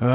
Hello,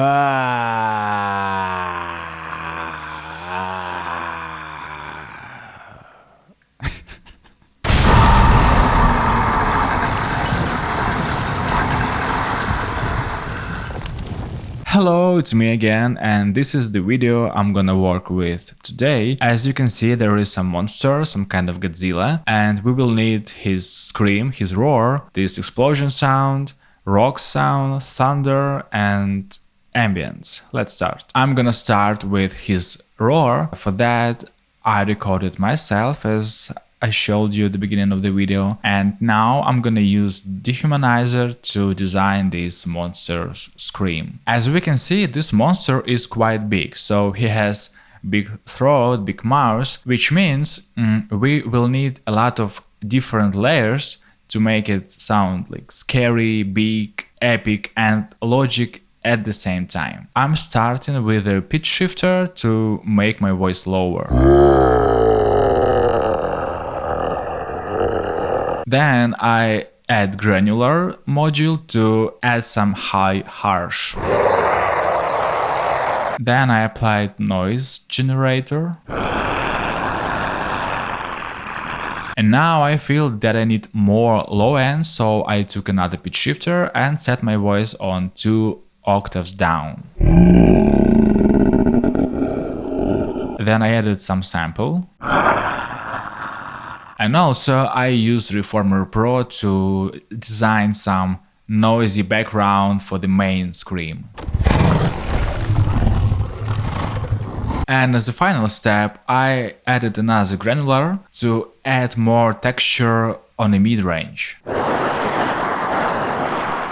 it's me again, and this is the video I'm gonna work with today. As you can see, there is some monster, some kind of Godzilla, and we will need his scream, his roar, this explosion sound, rock sound, thunder, and ambience. Let's start. I'm gonna start with his roar. For that, I recorded myself as I showed you at the beginning of the video, and now I'm gonna use Dehumaniser to design this monster's scream. As we can see, this monster is quite big, so he has big throat, big mouth, which means we will need a lot of different layers to make it sound like scary, big, epic, and logic at the same time. I'm starting with a pitch shifter to make my voice lower. Then I add granular module to add some high harsh. Then I applied noise generator. And now I feel that I need more low end, so I took another pitch shifter and set my voice on 2 octaves down. Then I added some sample. And also I used ReformerPro to design some noisy background for the main scream. And as a final step, I added another granular to add more texture on the mid-range.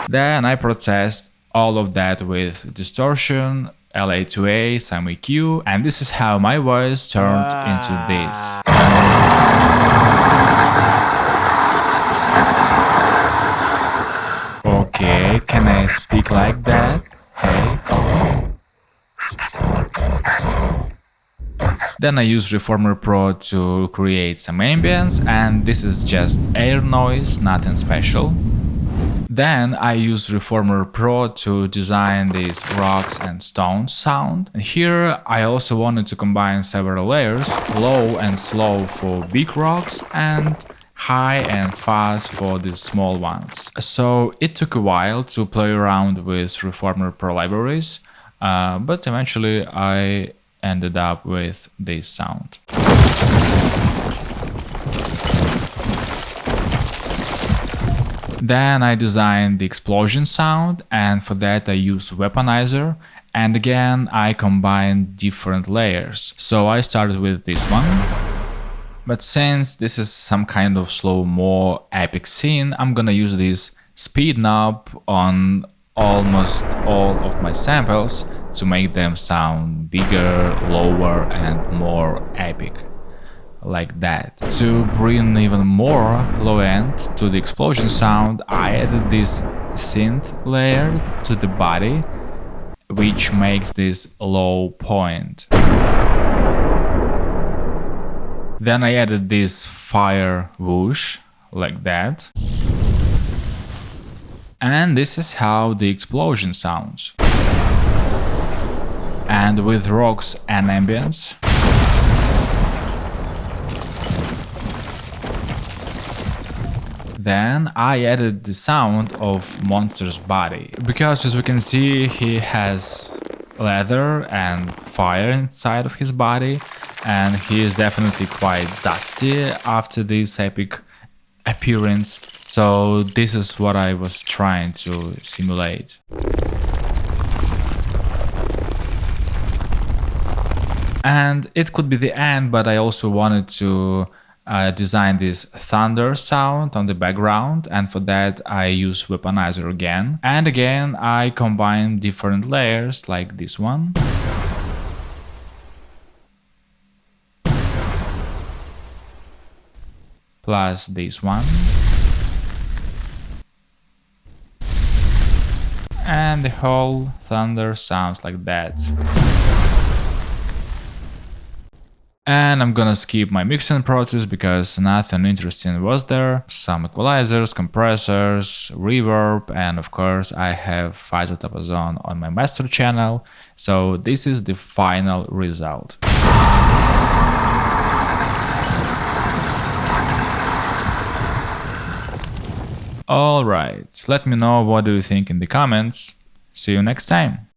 Then I processed all of that with distortion, LA2A, some EQ, and this is how my voice turned into this. Okay, can I speak like that? Hey. Then I use ReformerPro to create some ambience, and this is just air noise, nothing special. Then I use ReformerPro to design this rocks and stones sound. And here I also wanted to combine several layers, low and slow for big rocks and high and fast for the small ones. So it took a while to play around with ReformerPro libraries, but eventually I ended up with this sound. Then I designed the explosion sound, and for that I used Weaponizer, and again I combined different layers. So I started with this one, but since this is some kind of slow, more epic scene, I'm gonna use this speed knob on almost all of my samples to make them sound bigger, lower, and more epic. Like that. To bring even more low end to the explosion sound, I added this synth layer to the body, which makes this low point. Then I added this fire whoosh, like that. And this is how the explosion sounds. And with rocks and ambience, then I added the sound of monster's body, because as we can see he has leather and fire inside of his body, and he is definitely quite dusty after this epic appearance, so this is what I was trying to simulate. And it could be the end, but I also wanted to design this thunder sound on the background, and for that I use Weaponizer again. And again I combine different layers like this one. Plus this one. And the whole thunder sounds like that. And I'm gonna skip my mixing process because nothing interesting was there. Some equalizers, compressors, reverb, and of course I have phytotapazone on my master channel. So this is the final result. Alright, let me know what do you think in the comments. See you next time.